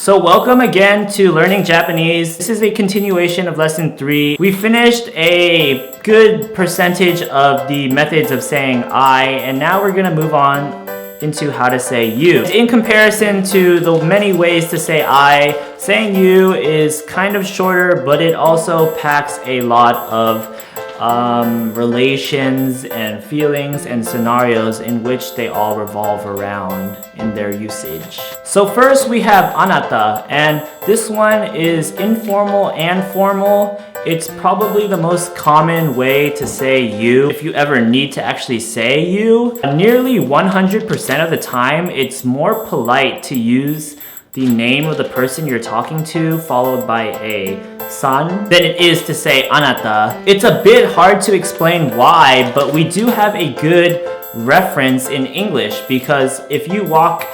So welcome again to Learning Japanese. This is a continuation of lesson 3. We finished a good percentage of the methods of saying I, and now we're gonna move on into how to say you. In comparison to the many ways to say I, saying you is kind of shorter, but it also packs a lot of relations and feelings and scenarios in which they all revolve around in their usage. So first we have anata, and this one is informal and formal. It's probably the most common way to say you if you ever need to actually say you. Nearly 100% of the time, it's more polite to use the name of the person you're talking to followed by a san than it is to say anata. It's a bit hard to explain why, but we do have a good reference in English, because if you walk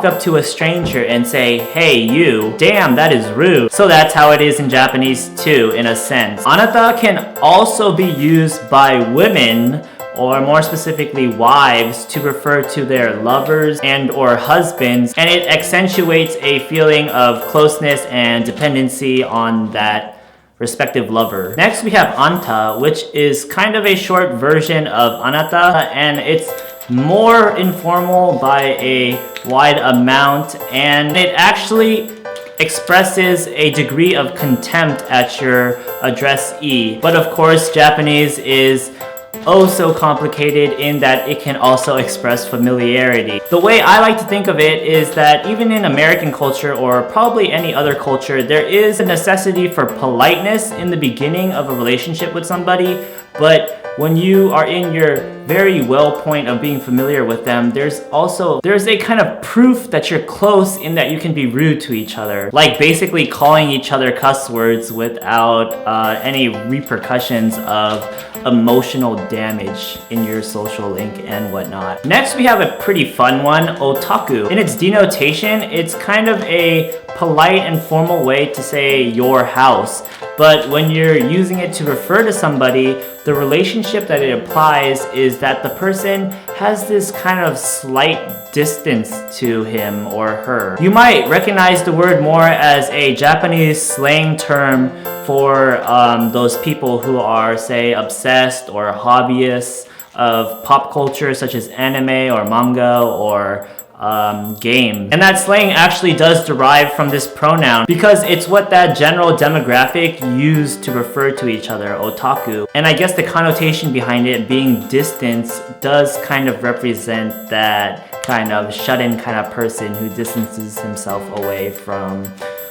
up to a stranger and say, "Hey, you," damn, that is rude. So that's how it is in Japanese too, in a sense. Anata can also be used by women, or more specifically wives, to refer to their lovers and or husbands, and it accentuates a feeling of closeness and dependency on that respective lover. Next we have anta, which is kind of a short version of anata, and it's more informal by a wide amount, and it actually expresses a degree of contempt at your addressee. But of course, Japanese is oh so complicated in that it can also express familiarity. The way I like to think of it is that even in American culture, or probably any other culture, there is a necessity for politeness in the beginning of a relationship with somebody, but when you are in your very well point of being familiar with them, there's a kind of proof that you're close in that you can be rude to each other. Like basically calling each other cuss words without any repercussions of emotional damage in your social link and whatnot. Next we have a pretty fun one, otaku. In its denotation, it's kind of a polite and formal way to say your house. But when you're using it to refer to somebody, the relationship that it applies is that the person has this kind of slight distance to him or her. You might recognize the word more as a Japanese slang term for those people who are, say, obsessed or hobbyists of pop culture such as anime or manga or game. And that slang actually does derive from this pronoun because it's what that general demographic used to refer to each other, otaku. And I guess the connotation behind it being distance does kind of represent that kind of shut-in kind of person who distances himself away from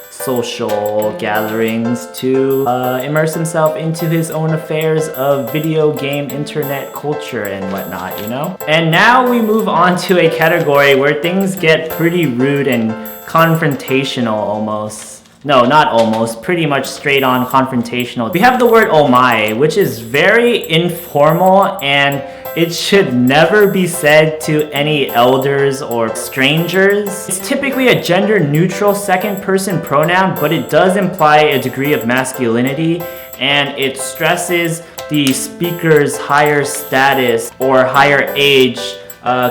social gatherings to immerse himself into his own affairs of video game internet culture and whatnot, you know? And now we move on to a category where things get pretty rude and confrontational almost. No, not almost, pretty much straight on confrontational. We have the word omae, which is very informal, and it should never be said to any elders or strangers. It's typically a gender-neutral second-person pronoun, but it does imply a degree of masculinity, and it stresses the speaker's higher status or higher age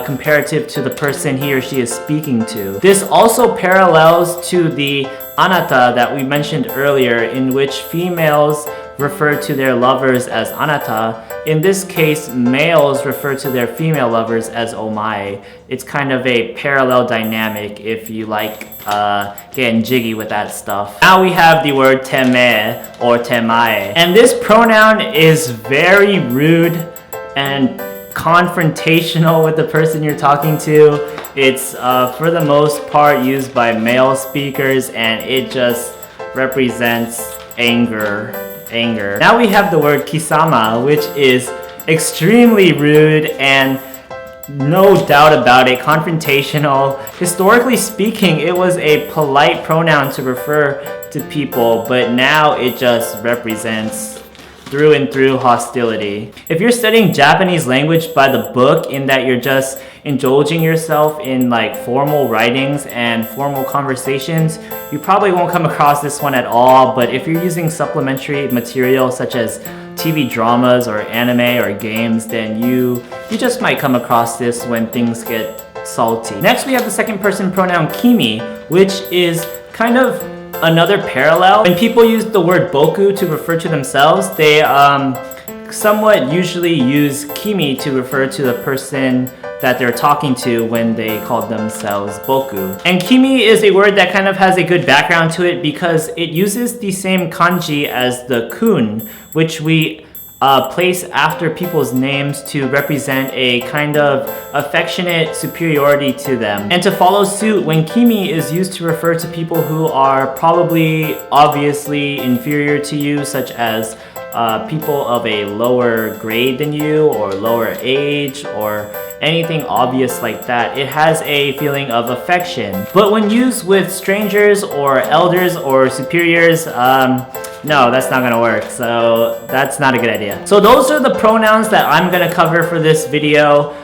comparative to the person he or she is speaking to. This also parallels to the anata that we mentioned earlier, in which females refer to their lovers as anata. In this case, males refer to their female lovers as omae. It's kind of a parallel dynamic if you like getting jiggy with that stuff. Now we have the word teme or temae. And this pronoun is very rude and confrontational with the person you're talking to. It's for the most part used by male speakers, and it just represents anger. Now we have the word Kazama, which is extremely rude and no doubt about it, confrontational. Historically speaking, it was a polite pronoun to refer to people, but now it just represents through and through hostility. If you're studying Japanese language by the book, in that you're just indulging yourself in like formal writings and formal conversations, you probably won't come across this one at all. But if you're using supplementary material such as TV dramas or anime or games, then you just might come across this when things get salty. Next we have the second person pronoun Kimi, which is kind of another parallel. When people use the word boku to refer to themselves, they somewhat usually use Kimi to refer to the person that they're talking to when they call themselves boku. And Kimi is a word that kind of has a good background to it because it uses the same kanji as the kun, which we place after people's names to represent a kind of affectionate superiority to them. And to follow suit, when Kimi is used to refer to people who are probably obviously inferior to you, such as people of a lower grade than you or lower age or anything obvious like that, it has a feeling of affection. But when used with strangers or elders or superiors, no, that's not gonna work. So that's not a good idea. So those are the pronouns that I'm gonna cover for this video.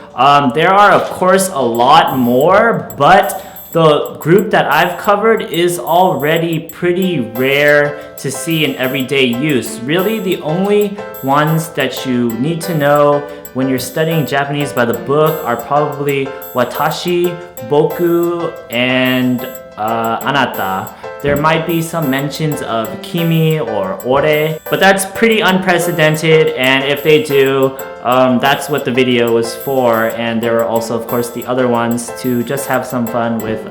There are of course a lot more, but the group that I've covered is already pretty rare to see in everyday use. Really, the only ones that you need to know when you're studying Japanese by the book are probably watashi, boku, and anata. There might be some mentions of Kimi or ore, but that's pretty unprecedented, and if they do, that's what the video was for. And there are also, of course, the other ones to just have some fun with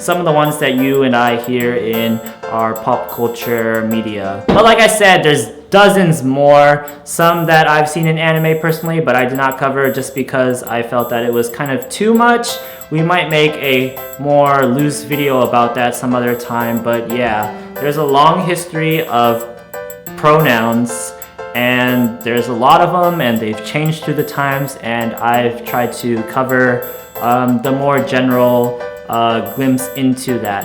some of the ones that you and I hear in our pop culture media. But like I said, there's dozens more, some that I've seen in anime personally, but I did not cover just because I felt that it was kind of too much. We might make a more loose video about that some other time, but yeah, there's a long history of pronouns, and there's a lot of them, and they've changed through the times, and I've tried to cover the more general glimpse into that.